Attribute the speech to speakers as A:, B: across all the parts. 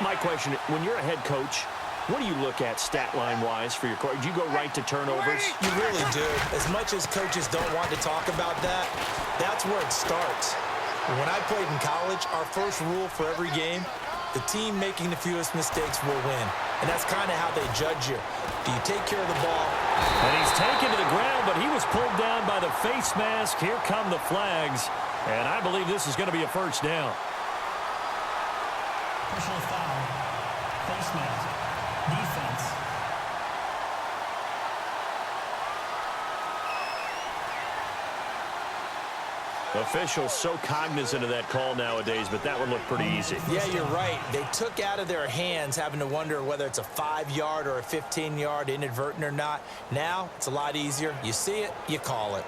A: My question, when you're a head coach, what do you look at stat line-wise for your coach? Do you go right to turnovers?
B: You really do. As much as coaches don't want to talk about that, that's where it starts. When I played in college, our first rule for every game, the team making the fewest mistakes will win. And that's kind of how they judge you. Do you take care of the ball?
A: And he's taken to the ground, but he was pulled down by the face mask. Here come the flags. And I believe this is going to be a first down.
C: Personal foul. Face mask. Defense.
A: Officials so cognizant of that call nowadays, but that one looked pretty easy.
B: Yeah, you're right. They took out of their hands having to wonder whether it's a 5-yard or a 15-yard, inadvertent or not. Now, it's a lot easier. You see it, you call it.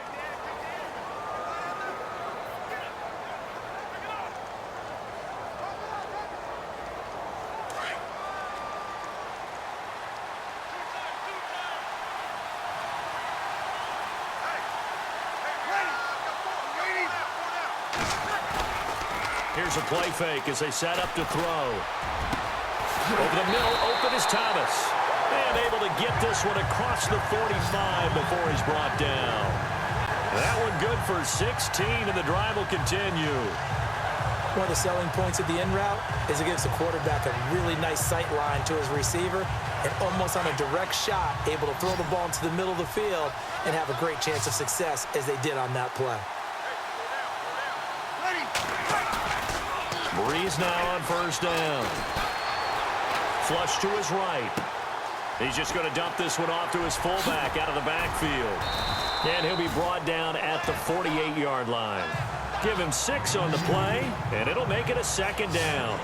A: Here's a play fake as they set up to throw. Over the middle, open is Thomas. And able to get this one across the 45 before he's brought down. That one good for 16, and the drive will continue.
B: One of the selling points of the in route is it gives the quarterback a really nice sight line to his receiver and almost on a direct shot, able to throw the ball into the middle of the field and have a great chance of success as they did on that play.
A: Breeze now on first down. Flush to his right. He's just going to dump this one off to his fullback out of the backfield. And he'll be brought down at the 48-yard line. Give him 6 on the play, and it'll make it a second down.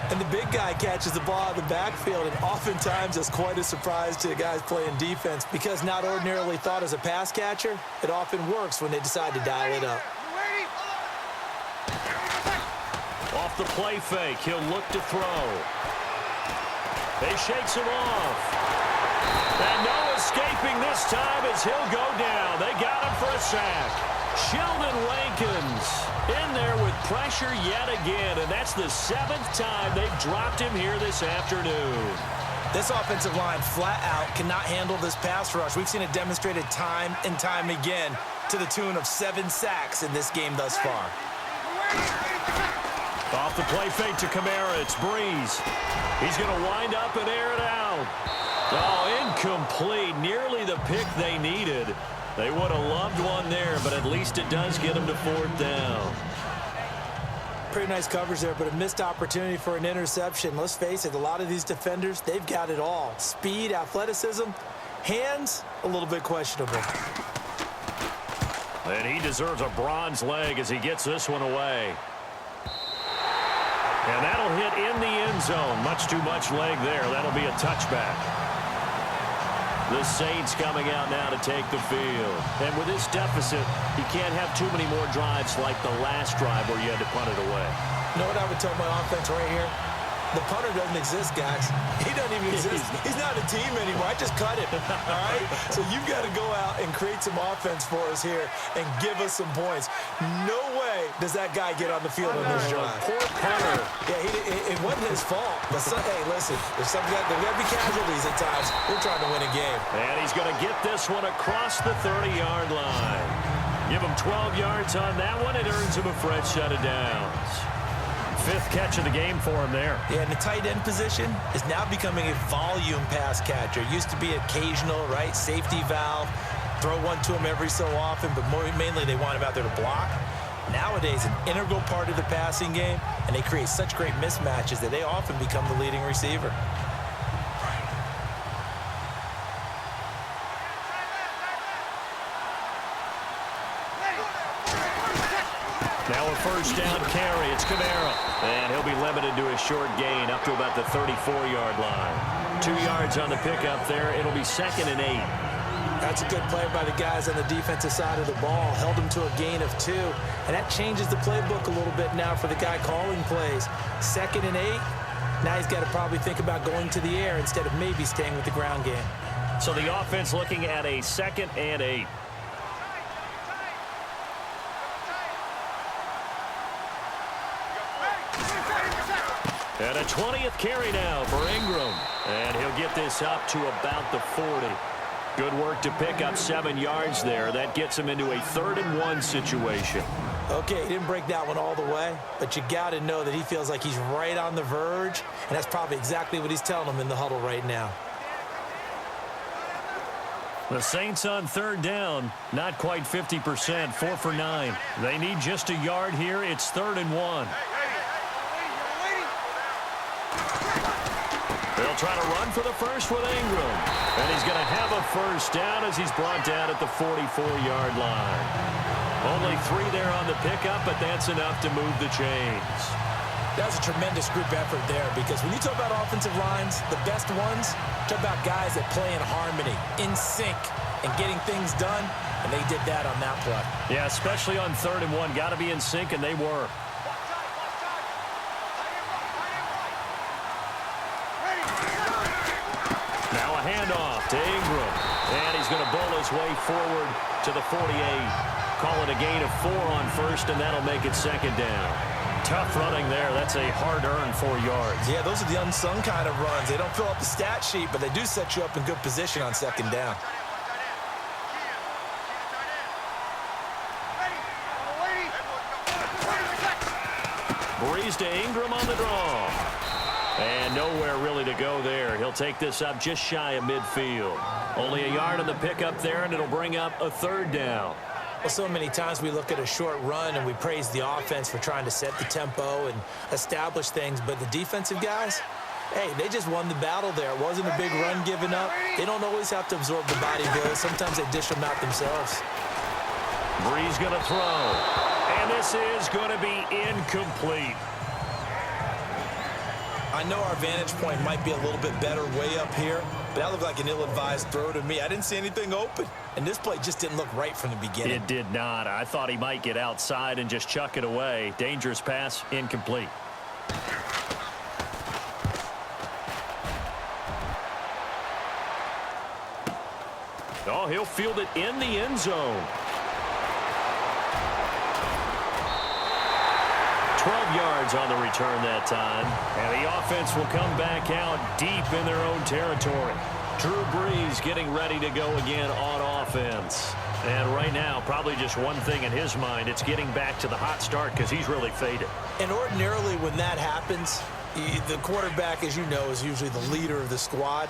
B: And the big guy catches the ball out of the backfield, and oftentimes it's quite a surprise to the guys playing defense because not ordinarily thought as a pass catcher, it often works when they decide to dial it up.
A: Off the play fake, he'll look to throw. They shakes him off. And no escaping this time as he'll go down. They got him for a sack. Sheldon Rankins in there with pressure yet again, and that's the 7th time they've dropped him here this afternoon.
B: This offensive line flat out cannot handle this pass rush. We've seen it demonstrated time and time again to the tune of 7 sacks in this game thus far.
A: Off the play fake to Kamara, it's Breeze. He's going to wind up and air it out. Oh, incomplete. Nearly the pick they needed. They would have loved one there, but at least it does get them to 4th down.
B: Pretty nice coverage there, but a missed opportunity for an interception. Let's face it, a lot of these defenders, they've got it all. Speed, athleticism, hands, a little bit questionable.
A: And he deserves a bronze leg as he gets this one away. And that'll hit in the end zone. Much too much leg there. That'll be a touchback. The Saints coming out now to take the field. And with this deficit, you can't have too many more drives like the last drive where you had to punt it away.
B: You know what I would tell my offense right here? The punter doesn't exist, guys. He doesn't even exist. He's not a team anymore. I just cut him, all right? So you've got to go out and create some offense for us here and give us some points. No way does that guy get on the field on this drive.
A: Poor punter.
B: Yeah, it wasn't his fault. But hey, listen, there's got to be casualties at times. We're trying to win a game.
A: And he's going to get this one across the 30-yard line. Give him 12 yards on that one. It earns him a fresh set of downs. 5th catch of the game for him there.
B: Yeah, and the tight end position is now becoming a volume pass catcher. Used to be occasional, right? Safety valve. Throw one to him every so often, but mainly they want him out there to block. Nowadays, an integral part of the passing game, and they create such great mismatches that they often become the leading receiver.
A: Now a first down carry. It's Kamara. And he'll be limited to a short gain up to about the 34-yard line. 2 yards on the pickup there. It'll be 2nd and 8.
B: That's a good play by the guys on the defensive side of the ball. Held him to a gain of 2. And that changes the playbook a little bit now for the guy calling plays. 2nd and 8. Now he's got to probably think about going to the air instead of maybe staying with the ground game.
A: So the offense looking at a 2nd and 8. And a 20th carry now for Ingram. And he'll get this up to about the 40. Good work to pick up 7 yards there. That gets him into a 3rd-and-1 situation.
B: Okay, he didn't break that one all the way, but you got to know that he feels like he's right on the verge, and that's probably exactly what he's telling them in the huddle right now.
A: The Saints on 3rd down, not quite 50%, 4 for 9. They need just a yard here. It's 3rd-and-1. They'll try to run for the first with Ingram. And he's going to have a first down as he's brought down at the 44-yard line. Only 3 there on the pickup, but that's enough to move the chains.
B: That was a tremendous group effort there, because when you talk about offensive lines, the best ones, talk about guys that play in harmony, in sync, and getting things done, and they did that on that play.
A: Yeah, especially on 3rd-and-1. Got to be in sync, and they were. Now a handoff to Ingram. And he's going to bowl his way forward to the 48. Call it a gain of 4 on first, and that'll make it 2nd down. Tough running there. That's a hard-earned 4 yards.
B: Yeah, those are the unsung kind of runs. They don't fill up the stat sheet, but they do set you up in good position on 2nd down.
A: Breeze to Ingram on the draw. And nowhere really to go there. He'll take this up just shy of midfield. Only a yard on the pickup there, and it'll bring up a 3rd down.
B: Well, so many times we look at a short run and we praise the offense for trying to set the tempo and establish things, but the defensive guys, hey, they just won the battle there. It wasn't a big run given up. They don't always have to absorb the body blows. Sometimes they dish them out themselves.
A: Breeze going to throw. And this is going to be incomplete.
B: I know our vantage point might be a little bit better way up here, but that looked like an ill-advised throw to me. I didn't see anything open, and this play just didn't look right from the beginning.
A: It did not. I thought he might get outside and just chuck it away. Dangerous pass, incomplete. Oh, he'll field it in the end zone. 12 yards on the return that time. And the offense will come back out deep in their own territory. Drew Brees getting ready to go again on offense. And right now, probably just one thing in his mind. It's getting back to the hot start because he's really faded.
B: And ordinarily when that happens, the quarterback, as you know, is usually the leader of the squad.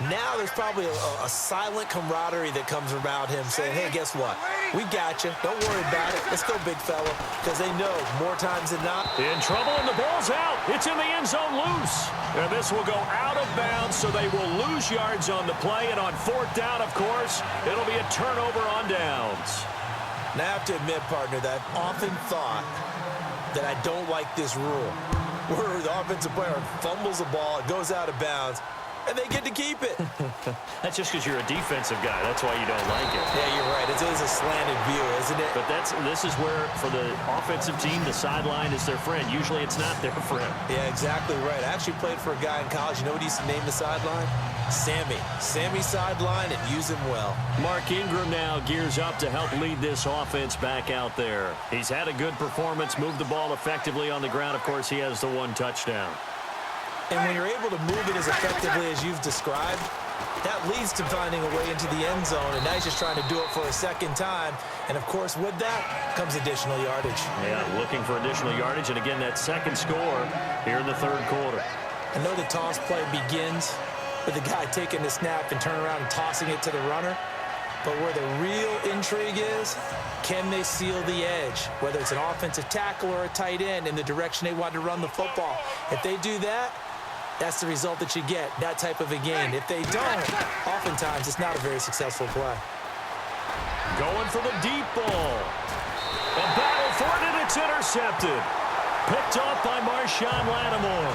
B: Now there's probably a silent camaraderie that comes around him saying, hey, guess what? We got you. Don't worry about it. Let's go, big fella. Because they know more times than not.
A: In trouble, and the ball's out. It's in the end zone loose. And this will go out of bounds, so they will lose yards on the play. And on 4th down, of course, it'll be a turnover on downs.
B: Now, I have to admit, partner, that I've often thought that I don't like this rule, where the offensive player fumbles the ball, it goes out of bounds, and they get to keep it.
A: That's just because you're a defensive guy. That's why you don't like it.
B: Yeah, you're right. It is a slanted view, isn't it?
A: But this is where, for the offensive team, the sideline is their friend. Usually it's not their friend.
B: Yeah, exactly right. I actually played for a guy in college. You know what he used to name the sideline? Sammy. Sammy sideline, and use him well. Mark Ingram now gears up to help lead this offense back out there. He's had a good performance, moved the ball effectively on the ground. Of course, he has the 1 touchdown. And when you're able to move it as effectively as you've described, that leads to finding a way into the end zone, and now he's just trying to do it for a 2nd time. And, of course, with that comes additional yardage. Yeah, looking for additional yardage, and, again, that 2nd score here in the 3rd quarter. I know the toss play begins with the guy taking the snap and turning around and tossing it to the runner, but where the real intrigue is, can they seal the edge, whether it's an offensive tackle or a tight end, in the direction they want to run the football. If they do that, that's the result that you get, that type of a gain. If they don't, oftentimes it's not a very successful play. Going for the deep ball. A battle for it, and it's intercepted. Picked off by Marshawn Lattimore.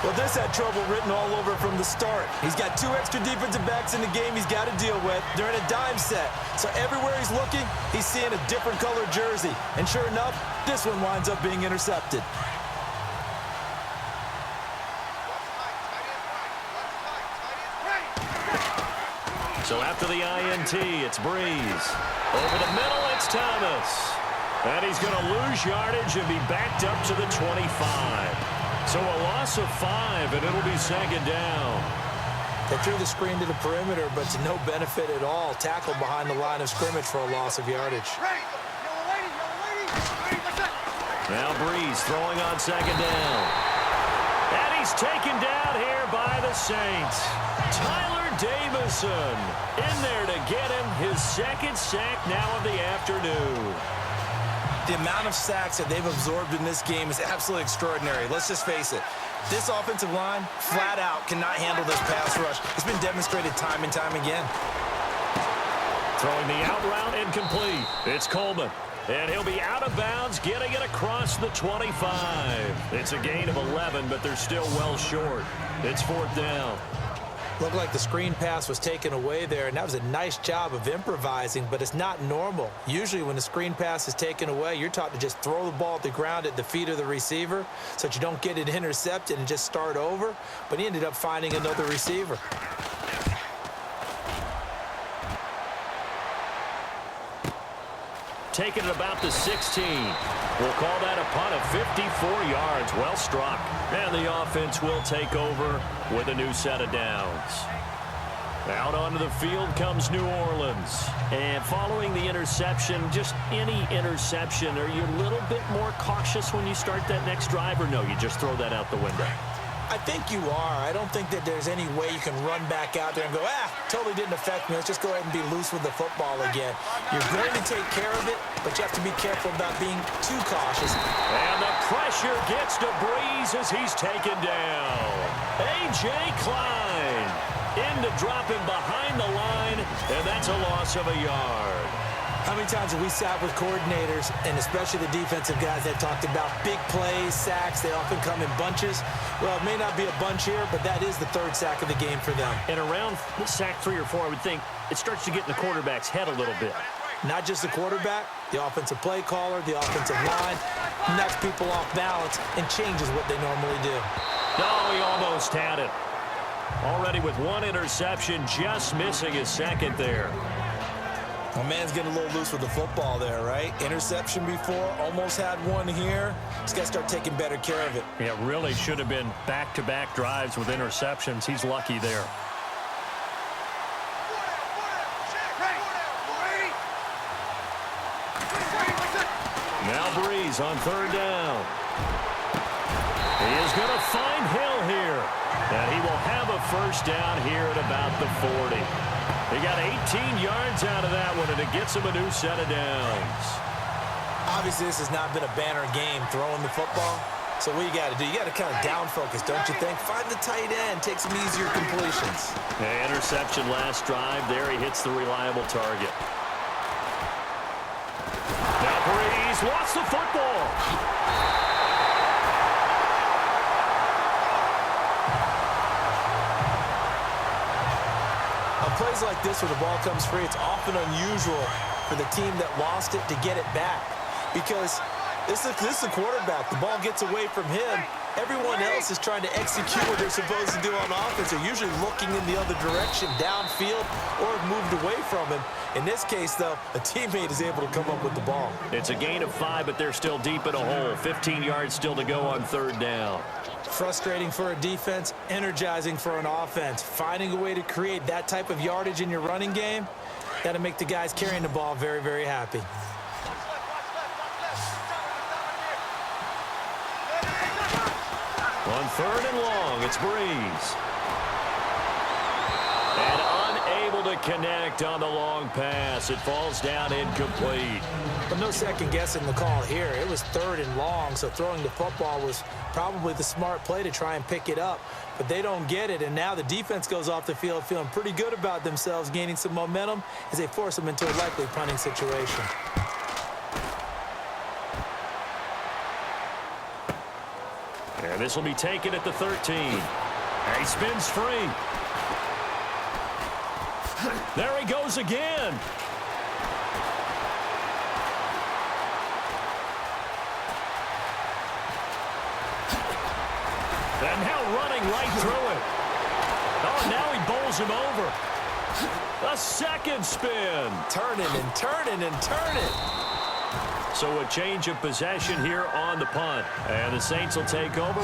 B: Well, this had trouble written all over from the start. He's got 2 extra defensive backs in the game he's got to deal with. They're in a dime set. So everywhere he's looking, he's seeing a different color jersey. And sure enough, this one winds up being intercepted. So after the INT, it's Breeze. Over the middle, it's Thomas.
A: And he's going to lose yardage and be backed up to the 25. So a loss of 5, and it'll be second down.
B: They threw the screen to the perimeter, but to no benefit at all. Tackled behind the line of scrimmage for a loss of yardage.
A: Now Breeze throwing on second down. And he's taken down here by the Saints. Tyler Davison in there to get him his second sack now of the afternoon.
B: The amount of sacks that they've absorbed in this game is absolutely extraordinary. Let's just face it. This offensive line, flat out, cannot handle this pass rush. It's been demonstrated time and time again.
A: Throwing the out route incomplete. It's Coleman. And he'll be out of bounds, getting it across the 25. It's a gain of 11, but they're still well short. It's fourth down.
B: Looked like the screen pass was taken away there, and that was a nice job of improvising, but it's not normal. Usually when the screen pass is taken away, you're taught to just throw the ball at the ground at the feet of the receiver so that you don't get it intercepted and just start over, but he ended up finding another receiver.
A: Taking it about the 16. We'll call that a punt of 54 yards. Well struck. And the offense will take over with a new set of downs. Out onto the field comes New Orleans. And following the interception, just any interception, are you a little bit more cautious when you start that next drive, or no, you just throw that out the window?
B: I think you are. I don't think that there's any way you can run back out there and go, totally didn't affect me. Let's just go ahead and be loose with the football again. You're going to take care of it, but you have to be careful about being too cautious.
A: And the pressure gets to Breeze as he's taken down. A.J. Klein in to drop him behind the line, and that's a loss of a yard.
B: How many times have we sat with coordinators, and especially the defensive guys that talked about big plays, sacks, they often come in bunches. Well, it may not be a bunch here, but that is the third sack of the game for them.
A: And around sack 3 or 4, I would think it starts to get in the quarterback's head a little bit.
B: Not just the quarterback, the offensive play caller, the offensive line, knocks people off balance and changes what they normally do.
A: No, he almost had it. Already with one interception, just missing his second there.
B: My man's getting a little loose with the football there, right? Interception before, almost had one here. He's got to start taking better care of it.
A: Yeah, really should have been back-to-back drives with interceptions. He's lucky there. Now Breeze on third down. He is going to find Hill here. And he will have a first down here at about the 40. He got 18 yards out of that one, and it gets him a new set of downs.
B: Obviously, this has not been a banner game throwing the football. So what you got to do, you got to kind of down focus, don't you think? Find the tight end, take some easier completions.
A: Interception last drive. There he hits the reliable target. Now Breeze lost the football.
B: Plays like this where the ball comes free, it's often unusual for the team that lost it to get it back, because this is the quarterback. The ball gets away from him. Everyone else is trying to execute what they're supposed to do on offense. They're usually looking in the other direction, downfield, or moved away from him. In this case, though, a teammate is able to come up with the ball.
A: It's a gain of 5, but they're still deep in a hole. 15 yards still to go on third down.
B: Frustrating for a defense, energizing for an offense. Finding a way to create that type of yardage in your running game, that'll make the guys carrying the ball very, very happy.
A: On third and long, it's Breeze. And unable to connect on the long pass. It falls down incomplete.
B: But no second guessing the call here. It was third and long, so throwing the football was probably the smart play to try and pick it up. But they don't get it, and now the defense goes off the field feeling pretty good about themselves, gaining some momentum as they force them into a likely punting situation.
A: And this will be taken at the 13. And he spins free. There he goes again. And now running right through it. Oh, now he bowls him over. A second spin.
B: Turning and turning and turning.
A: So a change of possession here on the punt. And the Saints will take over.